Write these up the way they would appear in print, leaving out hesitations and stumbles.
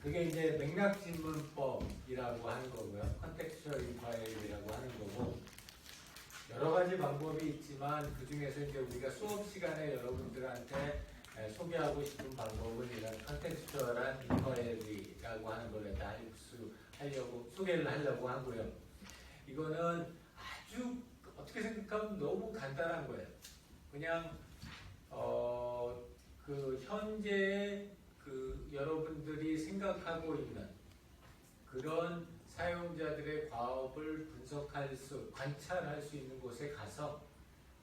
그게 이제 맥락질문법이라고 하는 거고요. 컨텍스처얼 인콰이리라고 하는 거고, 여러 가지 방법이 있지만 그 중에서 이제 우리가 수업 시간에 여러분들한테 소개하고 싶은 방법은 이런 컨텍스처얼한 인콰이리라고 하는 걸 갖다 하려고 소개를 하려고 하고요. 이거는 아주 어떻게 생각하면 너무 간단한 거예요. 그냥 그 현재 그 여러분들이 생각하고 있는 그런 사용자들의 과업을 관찰할 수 있는 곳에 가서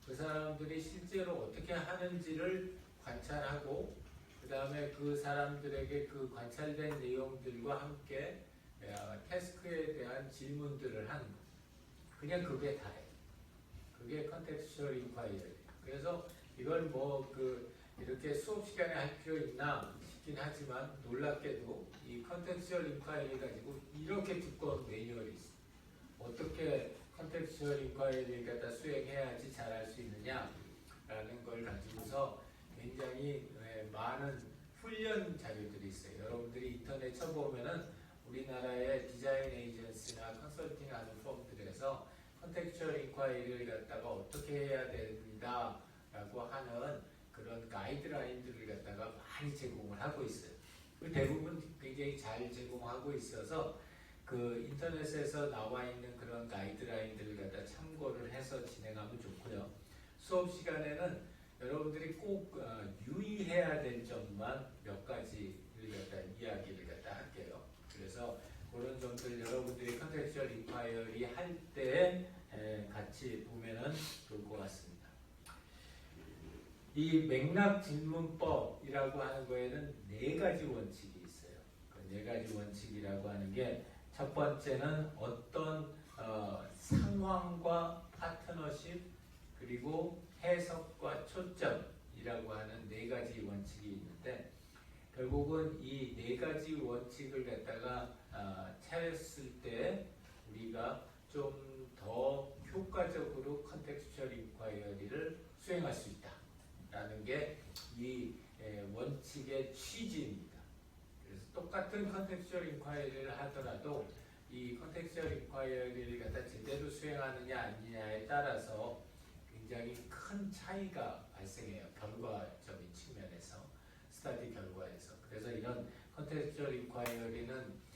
그 사람들이 실제로 어떻게 하는지를 관찰하고 그 다음에 그 사람들에게 그 관찰된 내용들과 함께 태스크에 대한 질문들을 하는 거. 그냥 그게 다예요. 그게 컨텍스처얼 인콰이리. 그래서 이걸 이렇게 수업 시간에 할 필요 있나 싶긴 하지만 놀랍게도 이 컨텍스처얼 인콰이리 가지고 이렇게 두꺼운 매뉴얼이 있어요. 어떻게 컨텍스처얼 인콰이리를 갖다 수행해야지 잘할 수 있느냐라는 걸 가지고서 굉장히 많은 훈련 자료들이 있어요. 여러분들이 인터넷 쳐보면은 우리나라의 디자인 에이전시나 컨설팅 하는 펌들에서 컨텍스처얼 인콰이리를 갖다가 어떻게 해야 된다라고 하는 그런 가이드라인들을 갖다가 많이 제공을 하고 있어요. 대부분 굉장히 잘 제공하고 있어서 그 인터넷에서 나와 있는 그런 가이드라인들을 갖다 참고를 해서 진행하면 좋고요. 수업 시간에는 여러분들이 꼭 유의해야 될 점만 몇 가지를 갖다 이야기를 갖다 할게요. 그래서 그런 점들 여러분들이 컨텍스처얼 인콰이리 할 때 같이 보면은 좋을 것 같습니다. 이 맥락 질문법이라고 하는 거에는 네 가지 원칙이 있어요. 그 네 가지 원칙이라고 하는 게 첫 번째는 어떤 상황과 파트너십 그리고 해석과 초점이라고 하는 네 가지 원칙이 있는데 결국은 이 네 가지 원칙을 갖다가 차렸을 때 우리가 좀 더 효과적으로 컨텍스처얼 인콰이리를 수행할 수 있다. 라는 게 이 원칙의 취지입니다. 그래서 똑같은 컨텍스처얼 인콰이리를 하더라도 이 컨텍스처얼 인콰이리를 갖다 제대로 수행하느냐 아니냐에 따라서 굉장히 큰 차이가 발생해요. 결과적인 측면에서 스터디 결과에서. 그래서 이런 컨텍스처얼 인콰이리는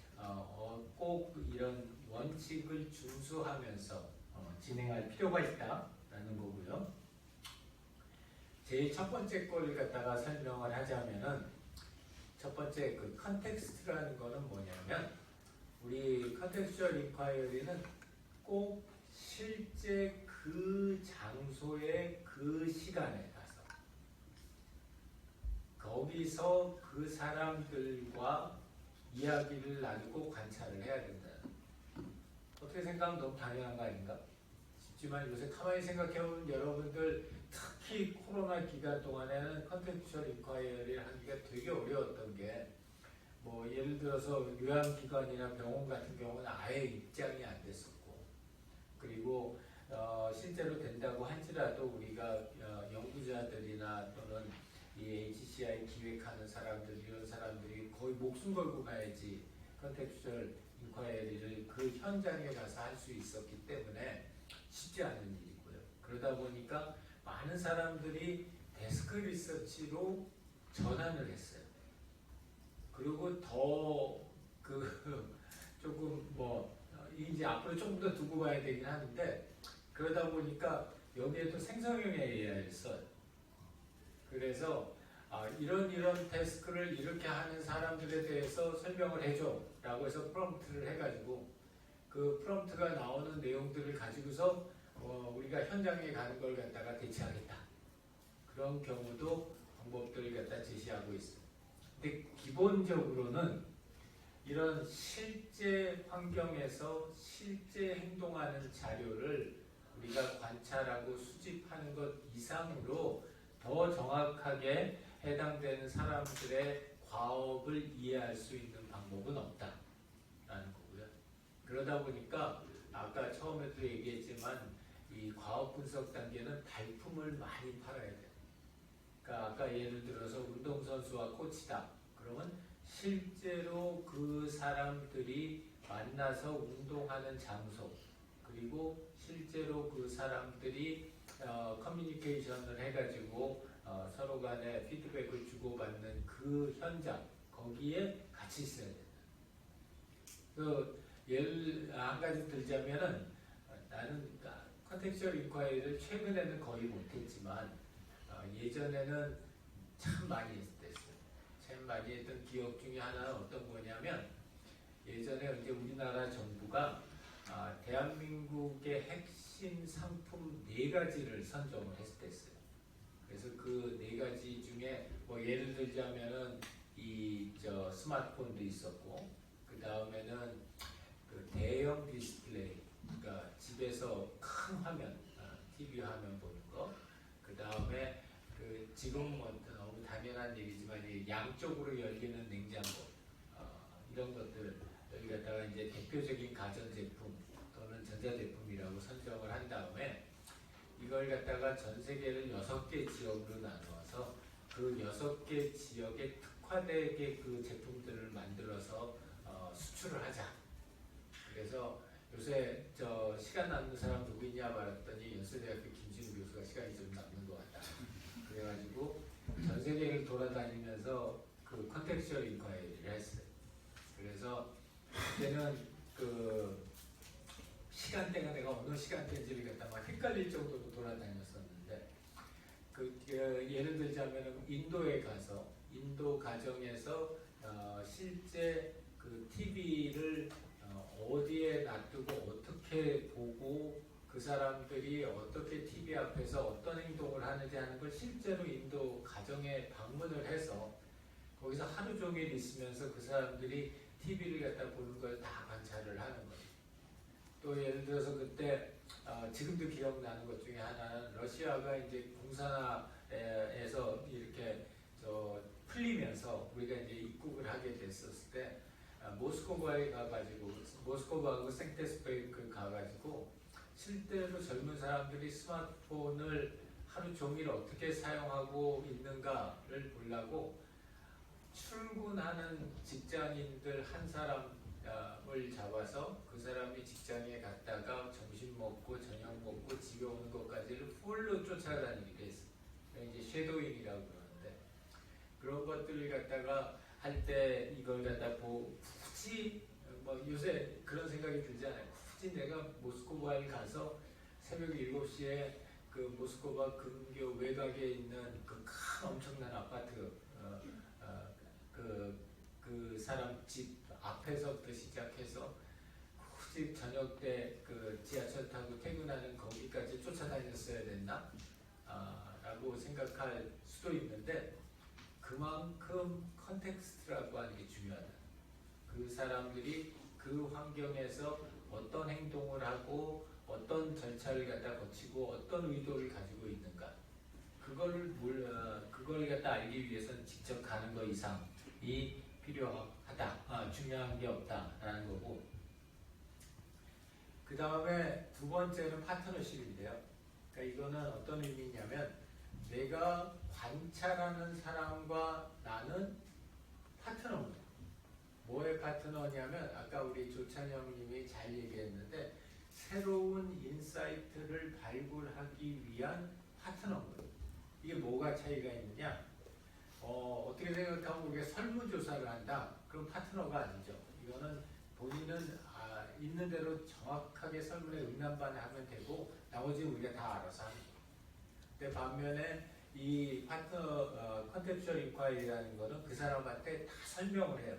꼭 이런 원칙을 준수하면서 진행할 필요가 있다라는 거고요. 제일 첫 번째 거를 갖다가 설명을 하자면은 첫 번째 그 컨텍스트라는 거는 뭐냐면 우리 컨텍스처얼 인콰이리는 꼭 실제 그 장소에 그 시간에 가서 거기서 그 사람들과 이야기를 나누고 관찰을 해야 된다. 어떻게 생각하면 너무 당연한 거 아닌가? 싶지만 요새 가만히 생각해보면 여러분들 특히 코로나 기간 동안에는 컨텍스처얼 인콰이리를 하기가 되게 어려웠던 게 뭐 예를 들어서 요양기관이나 병원 같은 경우는 아예 입장이 안 됐었고 그리고 실제로 된다고 할지라도 우리가 연구자들이나 또는 이 HCI 기획하는 사람들 이런 사람들이 거의 목숨 걸고 가야지 컨텍스처얼 인콰이리를 그 현장에 가서 할 수 있었기 때문에 쉽지 않은 일이고요. 그러다 보니까 많은 사람들이 데스크 리서치로 전환을 했어요. 그리고 더 조금 이제 앞으로 조금 더 두고 봐야 되긴 하는데 그러다 보니까 여기에도 생성형 AI를 써요. 그래서 이런 데스크를 이렇게 하는 사람들에 대해서 설명을 해줘 라고 해서 프롬프트를 해가지고 그 프롬프트가 나오는 내용들을 가지고서 우리가 현장에 가는 걸 갖다가 대체하겠다. 그런 경우도 방법들을 갖다 제시하고 있어요. 근데 기본적으로는 이런 실제 환경에서 실제 행동하는 자료를 우리가 관찰하고 수집하는 것 이상으로 더 정확하게 해당되는 사람들의 과업을 이해할 수 있는 방법은 없다라는 거고요. 그러다 보니까 아까 처음에도 얘기했지만 이 과업 분석 단계는 발품을 많이 팔아야 돼요. 그러니까 아까 예를 들어서 운동선수와 코치다. 그러면 실제로 그 사람들이 만나서 운동하는 장소, 그리고 실제로 그 사람들이 커뮤니케이션을 해가지고 서로 간에 피드백을 주고받는 그 현장, 거기에 같이 있어야 된다. 그 예를 한 가지 들자면은, 나는 컨텍스츄얼 인콰이리를 최근에는 거의 못했지만 예전에는 참 많이 했었어요. 참 많이 했던 기억 중에 하나는 어떤 거냐면, 예전에 이제 우리나라 정부가 대한민국의 핵심 상품 4가지를 선정을 했었어요. 그래서 그 4가지 중에 뭐 예를 들자면은 스마트폰도 있었고, 그 다음에는 그 대형 디스플레이, 그러니까 집에서 큰 화면, TV 화면 보는 거, 그 다음에 그 지금 뭐 너무 당연한 얘기지만 양쪽으로 열리는 냉장고, 이런 것들 여기 갖다가 이제 대표적인 가전제품 또는 전자제품이라고 선정을 한 다음에, 이걸 갖다가 전 세계를 6개 지역으로 나누어서 그 6개 지역에 특화되게 그 제품들을 만들어서 수출을 하자. 그래서 요새 시간 남는 사람 누구 있냐 말했더니 연세대학교 김진우 교수가 시간이 좀 남는 것 같다. 그래가지고 전 세계를 돌아다니면서 그 컨텍스츄얼 인콰이리를 했어요. 그래서 그때는 그 시간대가 내가 어느 시간대인지를 갖다 막 헷갈릴 정도로 돌아다녔었는데, 예를 들자면 인도에 가서 인도 가정에서 실제 그 TV를 어디에 놔두고 어떻게 보고 그 사람들이 어떻게 TV 앞에서 어떤 행동을 하는지 하는 걸 실제로 인도 가정에 방문을 해서 거기서 하루 종일 있으면서 그 사람들이 TV를 갖다 보는 걸 다 관찰을 하는 거예요. 또 예를 들어서 그때 지금도 기억나는 것 중에 하나는 러시아가 이제 공산화에서 이렇게 풀리면서 우리가 이제 입국을 하게 됐었을 때 모스크바에 가가지고 모스크바하고 생테스베르크 가가지고 실제로 젊은 사람들이 스마트폰을 하루 종일 어떻게 사용하고 있는가를 보려고 출근하는 직장인들 한 사람을 잡아서 그 사람이 직장에 갔다가 점심 먹고 저녁 먹고 집에 오는 것까지를 풀로 쫓아다니기도 했어요. 이제 쉐도잉이라고 그러는데, 그런 것들을 갖다가 할 때 이걸 갖다 굳이 요새 그런 생각이 들잖아요. 굳이 내가 모스크바에 가서 새벽 7시에 그 모스크바 근교 외곽에 있는 그 큰 엄청난 아파트 그 사람 집 앞에서부터 시작해서 굳이 저녁 때 그 지하철 타고 퇴근하는 거기까지 쫓아다녔어야 됐나? 라고 생각할 수도 있는데, 그만큼 컨텍스트라고 하는 게 중요하다. 그 사람들이 그 환경에서 어떤 행동을 하고 어떤 절차를 갖다 거치고 어떤 의도를 가지고 있는가, 그걸 갖다 알기 위해서는 직접 가는 것 이상이 필요하다, 중요한 게 없다라는 거고, 그 다음에 두 번째는 파트너십인데요. 그러니까 이거는 어떤 의미냐면, 내가 관찰하는 사람과 나는 파트너입니다. 뭐의 파트너냐면, 아까 우리 조찬영님이 잘 얘기했는데, 새로운 인사이트를 발굴하기 위한 파트너입니다. 이게 뭐가 차이가 있느냐? 어떻게 생각하면 우리가 설문조사를 한다. 그럼 파트너가 아니죠. 이거는 본인은 있는 대로 정확하게 설문에 응답만 하면 되고 나머지는 우리가 다 알아서 하는 거예요. 근데 반면에 이 파트너 컨텍스츄얼 인콰이리라는 거는 그 사람한테 다 설명을 해요.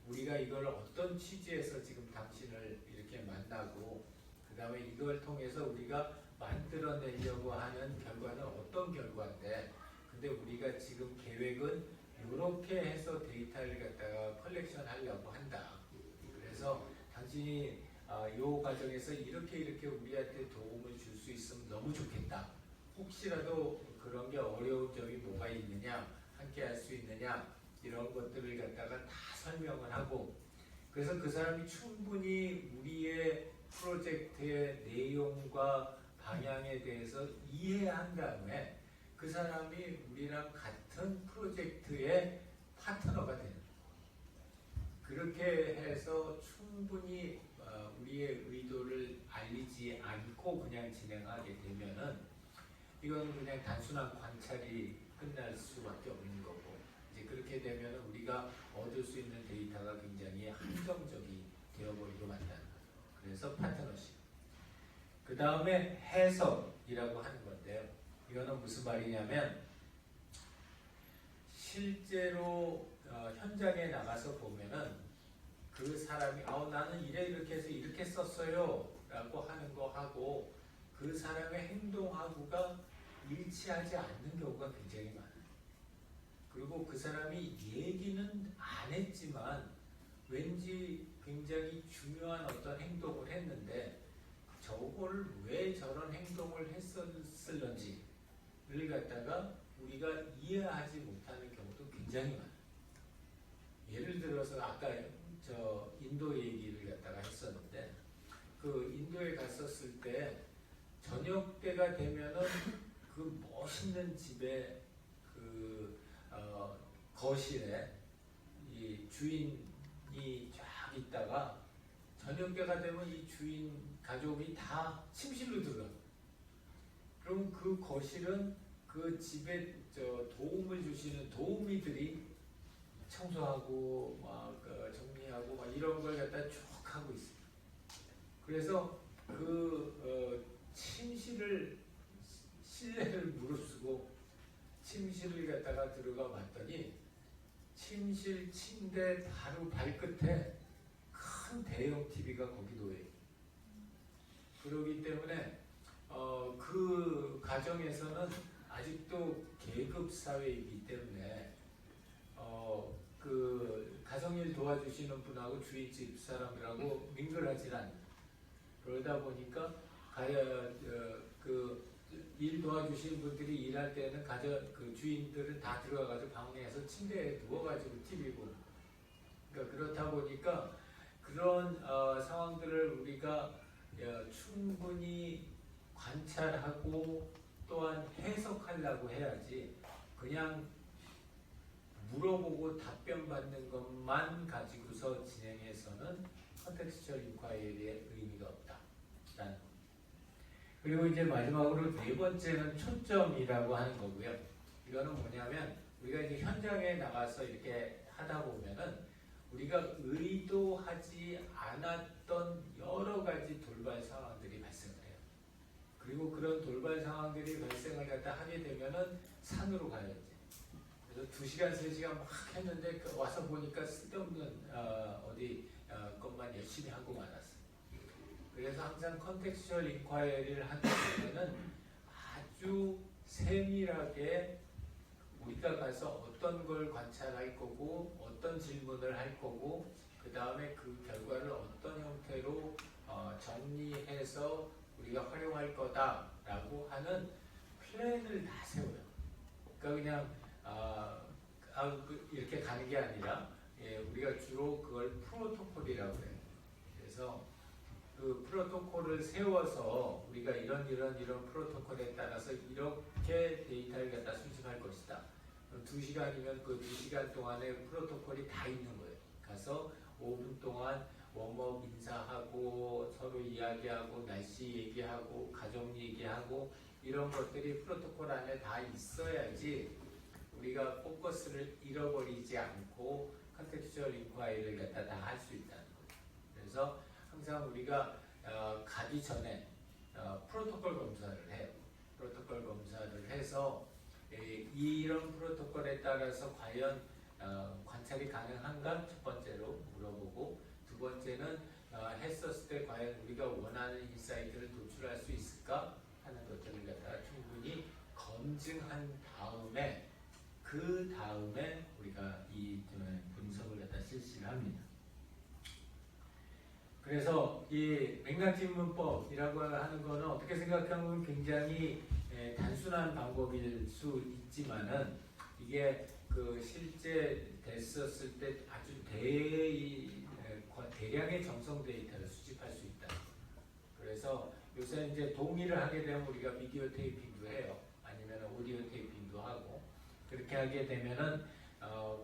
우리가 이걸 어떤 취지에서 지금 당신을 이렇게 만나고, 그 다음에 이걸 통해서 우리가 만들어내려고 하는 결과는 어떤 결과인데, 근데 우리가 지금 계획은 이렇게 해서 데이터를 갖다가 컬렉션 하려고 한다. 그래서 당신이 이 과정에서 이렇게 우리한테 도움을 줄 수 있으면 너무 좋겠다. 혹시라도 그런 게 어려운 점이 뭐가 있느냐, 함께 할 수 있느냐, 이런 것들을 갖다가 다 설명을 하고, 그래서 그 사람이 충분히 우리의 프로젝트의 내용과 방향에 대해서 이해한 다음에 그 사람이 우리랑 같은 프로젝트의 파트너가 되는 거예요. 그렇게 해서 충분히 우리의 의도를 알리지 않고 그냥 진행하게 되면은 이건 그냥 단순한 관찰이 끝날 수밖에 없는 거고, 이제 그렇게 되면 우리가 얻을 수 있는 데이터가 굉장히 한정적이 되어버리고 만다는 거죠. 그래서 파트너십. 그 다음에 해석이라고 하는 건데요. 이거는 무슨 말이냐면 실제로 현장에 나가서 보면은 그 사람이 나는 이렇게 해서 이렇게 썼어요 라고 하는 거 하고 그 사람의 행동하고가 일치하지 않는 경우가 굉장히 많아요. 그리고 그 사람이 얘기는 안 했지만 왠지 굉장히 중요한 어떤 행동을 했는데 저걸 왜 저런 행동을 했었을런지를 갖다가 우리가 이해하지 못하는 경우도 굉장히 많아요. 예를 들어서 아까 저 인도 얘기를 갖다가 했었는데 그 인도에 갔었을 때 저녁 때가 되면은 그 멋있는 집에 그 거실에 이 주인이 쫙 있다가 저녁 때가 되면 이 주인 가족이 다 침실로 들어가. 그럼 그 거실은 그 집에 도움을 주시는 도우미들이 청소하고 막 정리하고 막 이런 걸 갖다 쭉 하고 있어요. 그래서 그 침실을 실내를 무릅쓰고 침실을 갖다가 들어가 봤더니 침실 침대 바로 발끝에 큰 대형 TV가 거기 놓여 있어요. 그러기 때문에 그 가정에서는 아직도 계급 사회이기 때문에 그 가정일 도와주시는 분하고 주인집 사람들하고 민글하지 않는. 그러다 보니까 그 일 도와주시는 분들이 일할 때는 그 주인들은 다 들어가가지고 방에서 침대에 누워가지고 TV 보는. 그러니까 그렇다 보니까 그런 상황들을 우리가 충분히 관찰하고 또한 해석하려고 해야지 그냥 물어보고 답변 받는 것만 가지고서 진행해서는 컨텍스처 인콰이리의 의미가 없다라는 거. 그리고 이제 마지막으로 네 번째는 초점이라고 하는 거고요. 이거는 뭐냐면 우리가 이제 현장에 나가서 이렇게 하다 보면은 우리가 의도하지 않았던 여러 가지 돌발 상황들이 발생을 해요. 그리고 그런 돌발 상황들이 발생을 갖다 하게 되면은 산으로 가야지. 그래서 2시간, 3시간 막 했는데 와서 보니까 쓸데없는 것만 열심히 하고 말았어요. 그래서 항상 컨텍스처얼 인콰이리를 하게 되면은 아주 세밀하게 우리가 가서 어떤 걸 관찰할 거고 어떤 질문을 할 거고 그 다음에 그 결과를 어떤 형태로 정리해서 우리가 활용할 거다라고 하는 플랜을 다 세워요. 그러니까 그냥 이렇게 가는 게 아니라 우리가 주로 그걸 프로토콜이라고 해요. 그래서 그 프로토콜을 세워서 우리가 이런 프로토콜에 따라서 이렇게 데이터를 갖다 수집할 것이다. 2시간이면 그 2시간 동안에 프로토콜이 다 있는 거예요. 가서 5분 동안 웜업 인사하고 서로 이야기하고 날씨 얘기하고 가정 얘기하고 이런 것들이 프로토콜 안에 다 있어야지 우리가 포커스를 잃어버리지 않고 컨텍스처얼 인콰이리를 갖다 다 할 수 있다는 거죠. 그래서 항상 우리가 가기 전에 프로토콜 검사를 해요. 프로토콜 검사를 해서 이런 프로토콜에 따라서 과연 관찰이 가능한가 첫 번째로 물어보고 두 번째는 했었을 때 과연 우리가 원하는 인사이트를 도출할 수 있을까 하는 것들을 갖다가 충분히 검증한 다음에 그 다음에 우리가 이 분석을 갖다 실시를 합니다. 그래서 이 맥락질문법이라고 하는 거는 어떻게 생각하면 굉장히 단순한 방법일 수 있지만은 이게 그 실제 됐었을 때 아주 대량의 정성 데이터를 수집할 수 있다. 그래서 요새 이제 동의를 하게 되면 우리가 비디오 테이핑도 해요. 아니면 오디오 테이핑도 하고 그렇게 하게 되면은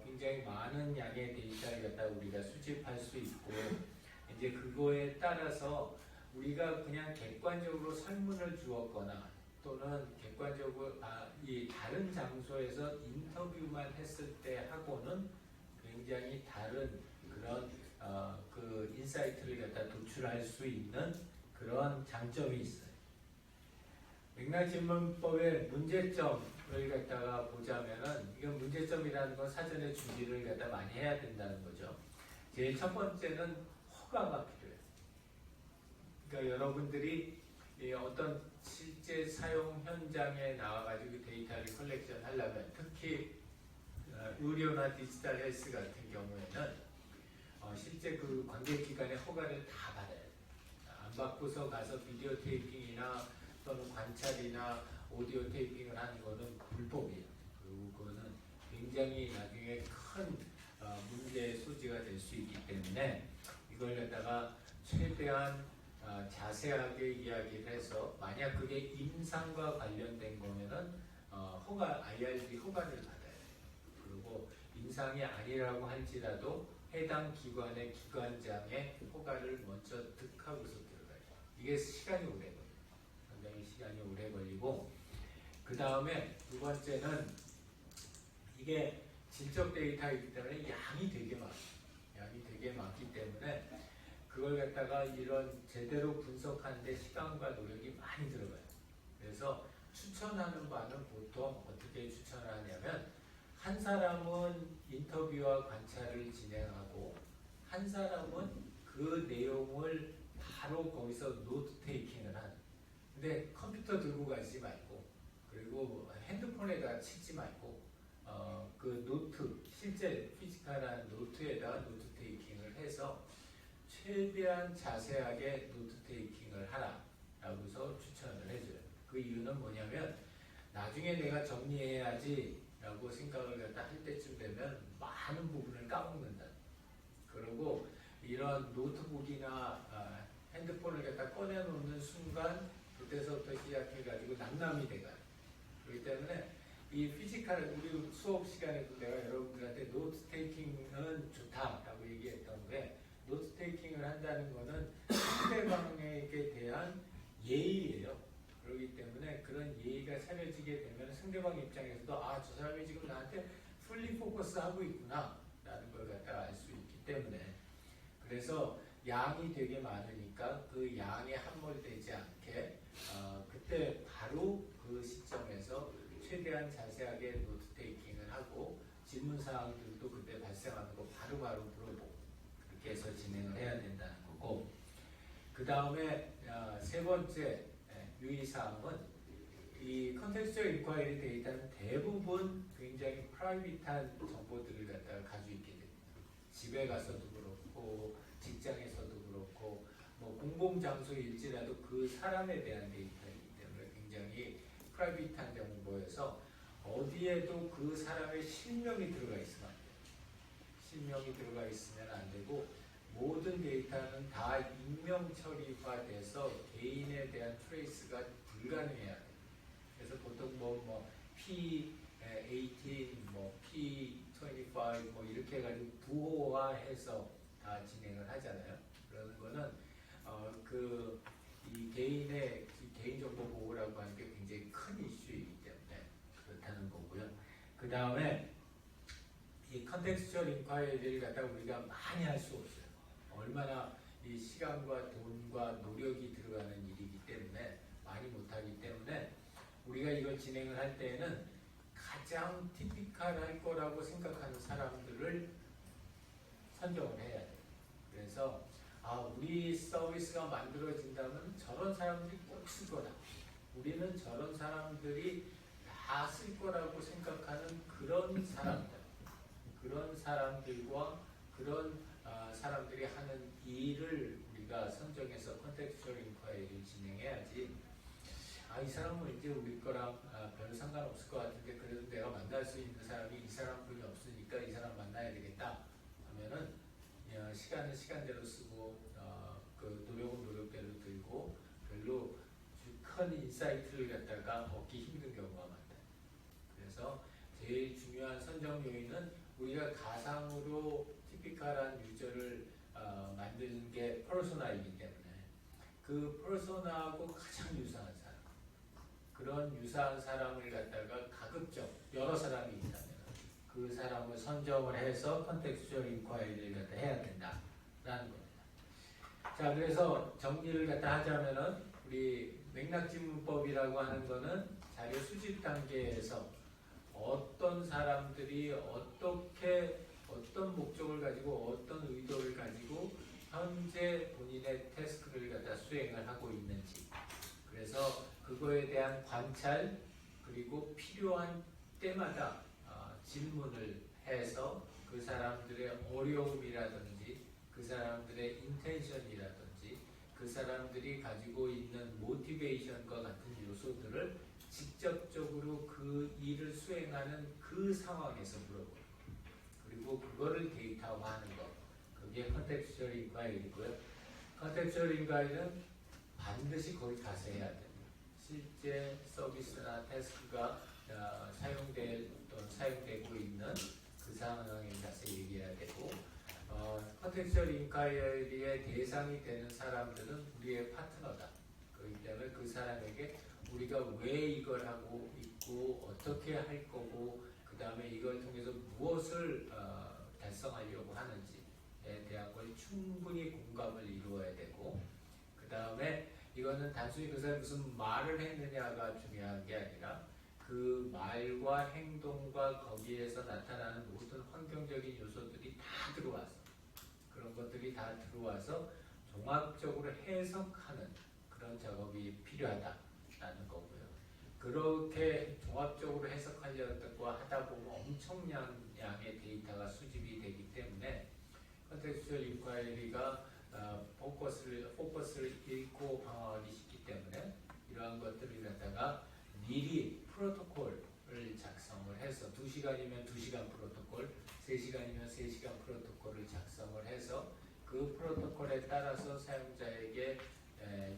굉장히 많은 양의 데이터를 갖다 우리가 수집할 수 있고 이제 그거에 따라서 우리가 그냥 객관적으로 설문을 주었거나 또는 객관적으로 이 다른 장소에서 인터뷰만 했을 때 하고는 굉장히 다른 그런 그 인사이트를 갖다 도출할 수 있는 그런 장점이 있어요. 맥락질문법의 문제점을 갖다가 보자면은 이건 문제점이라는 건 사전에 준비를 갖다 많이 해야 된다는 거죠. 제일 첫 번째는 허가가 필요해요. 그러니까 여러분들이 어떤 실제 사용 현장에 나와가지고 데이터를 컬렉션 하려면 특히 의료나 디지털 헬스 같은 경우에는 실제 그 관계기관의 허가를 다 받아야 돼요. 안 받고서 가서 비디오 테이핑이나 또는 관찰이나 오디오 테이핑을 하는 거는 불법이에요. 그리고 그거는 굉장히 나중에 큰 문제의 소지가 될 수 있기 때문에 이걸 갖다가 최대한 자세하게 이야기를 해서 만약 그게 임상과 관련된 거면은 IRB 허가를 받아야 돼요. 그리고 임상이 아니라고 할지라도 해당 기관의 기관장의 허가를 먼저 득하고서 들어가요. 이게 시간이 오래 걸려요. 상당히 시간이 오래 걸리고 그 다음에 두 번째는 이게 질적 데이터이기 때문에 양이 되게 많기 때문에 그걸 갖다가 이런 제대로 분석하는데 시간과 노력이 많이 들어가요. 그래서 추천하는 바는 보통 어떻게 추천을 하냐면 한 사람은 인터뷰와 관찰을 진행하고 한 사람은 그 내용을 바로 거기서 노트 테이킹을 하는. 근데 컴퓨터 들고 가지 말고 그리고 핸드폰에다 치지 말고 그 노트 실제 피지컬한 노트에다가 노트 테이킹을 해서 최대한 자세하게 노트 테이킹을 하라라고서 추천을 해줘요. 그 이유는 뭐냐면 나중에 내가 정리해야지 라고 생각을 갖다 할 때쯤 되면 많은 부분을 까먹는다. 그리고 이런 노트북이나 핸드폰을 갖다 꺼내놓는 순간 그때서부터 시작해가지고 낭남이 돼가요. 그렇기 때문에 이 피지컬 우리 수업 시간에도 내가 여러분들한테 노트 테이킹은 좋다라고 얘기했던 게 노트 테이킹을 한다는 거는 상대방에게 대한 예의예요. 그렇기 때문에 그런 예의가 차려지게 되면 상대방 입장에서도 저 사람이 지금 나한테 풀리 포커스 하고 있구나 라는 걸 갖다 알 수 있기 때문에 그래서 양이 되게 많으니까 그 양에 함몰되지 않게 그때 바로 그 시점에서 최대한 자세하게 노트 테이킹을 하고 질문 사항들도 그때 발생하는 거 바로바로 물어보고 그렇게 해서 진행을 해야 된다는 거고 그 다음에 세 번째 유의사항은 이 컨텍스처 인콰이리 데이터는 대부분 굉장히 프라이빗한 정보들을 갖다가 가지고 있게 됩니다. 집에 가서도 그렇고 직장에서도 그렇고 뭐 공공장소일지라도 그 사람에 대한 데이터이기 때문에 굉장히 프라이빗한 정보여서 어디에도 그 사람의 실명이 들어가 있으면 안 돼요. 실명이 들어가 있으면 안 되고 모든 데이터는 다 익명 처리화돼서 개인에 대한 트레이스가 불가능해야 돼요. 그래서 보통 P18, P25 이렇게 해가지고 부호화해서 다 진행을 하잖아요. 그런 거는 이 개인의 개인정보 보호라고 하는 게 굉장히 큰 이슈이기 때문에 그렇다는 거고요. 그 다음에 이 컨텍스처 인콰이리를 갖다 우리가 많이 할 수 없어요. 얼마나 이 시간과 돈과 노력이 들어가는 일이기 때문에 많이 못하기 때문에 우리가 이걸 진행을 할 때에는 가장 티피컬할 거라고 생각하는 사람들을 선정을 해야 돼요. 그래서 우리 서비스가 만들어진다면 저런 사람들이 꼭 쓸 거다. 우리는 저런 사람들이 다 쓸 거라고 생각하는 그런 사람들과 그런 사람들이 하는 일을 우리가 선정해서 컨텍스처럴 인콰이리를 진행해야지 이 사람은 이제 우리 거랑 별 상관없을 것 같은데 그래도 내가 만날 수 있는 사람이 이 사람뿐이 없으니까 이 사람 만나야 되겠다 하면은 시간은 시간대로 쓰고 그 노력은 노력대로 들고 별로 큰 인사이트를 갖다가 얻기 힘든 경우가 많다. 그래서 제일 중요한 선정 요인은 우리가 가상으로 티피컬한 유저를 만드는 게 퍼소나이기 때문에 그 퍼소나하고 가장 유사한 사람, 그런 유사한 사람을 갖다가 가급적 여러 사람이 있다면 그 사람을 선정을 해서 컨텍스추얼 인콰이리를 갖다 해야 된다라는 겁니다. 자, 그래서 정리를 갖다 하자면은 우리 맥락지문법이라고 하는 거는 자료 수집 단계에서 어떤 사람들이 어떻게 어떤 목적을 가지고 어떤 의도를 가지고 현재 본인의 태스크를 갖다 수행을 하고 있는지, 그래서 그거에 대한 관찰, 그리고 필요한 때마다 질문을 해서 그 사람들의 어려움이라든지 그 사람들의 인텐션이라든지 그 사람들이 가지고 있는 모티베이션과 같은 요소들을 직접적으로 그 일을 수행하는 그 상황에서 물어보는 거, 그리고 그거를 데이터화하는 거, 그게 컨텍스추얼 인콰이리고요. 컨텍스추얼 인콰이리는 반드시 거기 가서 해야 됩니다. 실제 서비스나 태스크가 사용되고 있는 그 상황에 가서 얘기해야 되고, 컨텍스추얼 인콰이리의 대상이 되는 사람들은 우리의 파트너다. 그렇기 때문에 그 사람에게 우리가 왜 이걸 하고 있고 어떻게 할 거고 그 다음에 이걸 통해서 무엇을 달성하려고 하는지에 대한 걸 충분히 공감을 이루어야 되고, 그 다음에 이거는 단순히 그 사람이 무슨 말을 했느냐가 중요한 게 아니라 그 말과 행동과 거기에서 나타나는 모든 환경적인 요소들이 다 들어와서, 그런 것들이 다 들어와서 종합적으로 해석하는 그런 작업이 필요하다라는 거고요. 그렇게 종합적으로 해석하려고 하다 보면 엄청난 양의 데이터가 수집이 되기 때문에 컨텍스추얼 인콰이리가 포커스를 잃고 방황하기 쉽기 때문에 이러한 것들을 갖다가 미리 프로토콜을 작성을 해서 2시간이면 2시간 프로토콜, 3시간이면 3시간 프로토콜을 작성을 해서 그 프로토콜에 따라서 사용자에게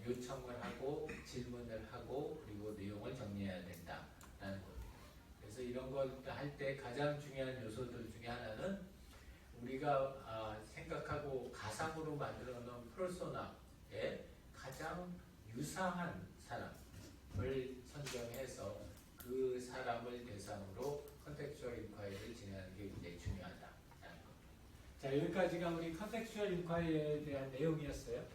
요청을 하고 질문을 하고 그리고 내용을 정리해야 된다라는 겁니다. 그래서 이런 걸 할 때 가장 중요한 요소들 중에 하나는 우리가 생각하고 가상으로 만들어 놓은 퍼소나에 가장 유사한 사람을 선정해서 그 사람을 대상으로 컨텍스추얼 인콰이리를 진행하는 게 굉장히 중요하다라는 겁니다. 자, 여기까지가 우리 컨텍스추얼 인콰이리에 대한 내용이었어요.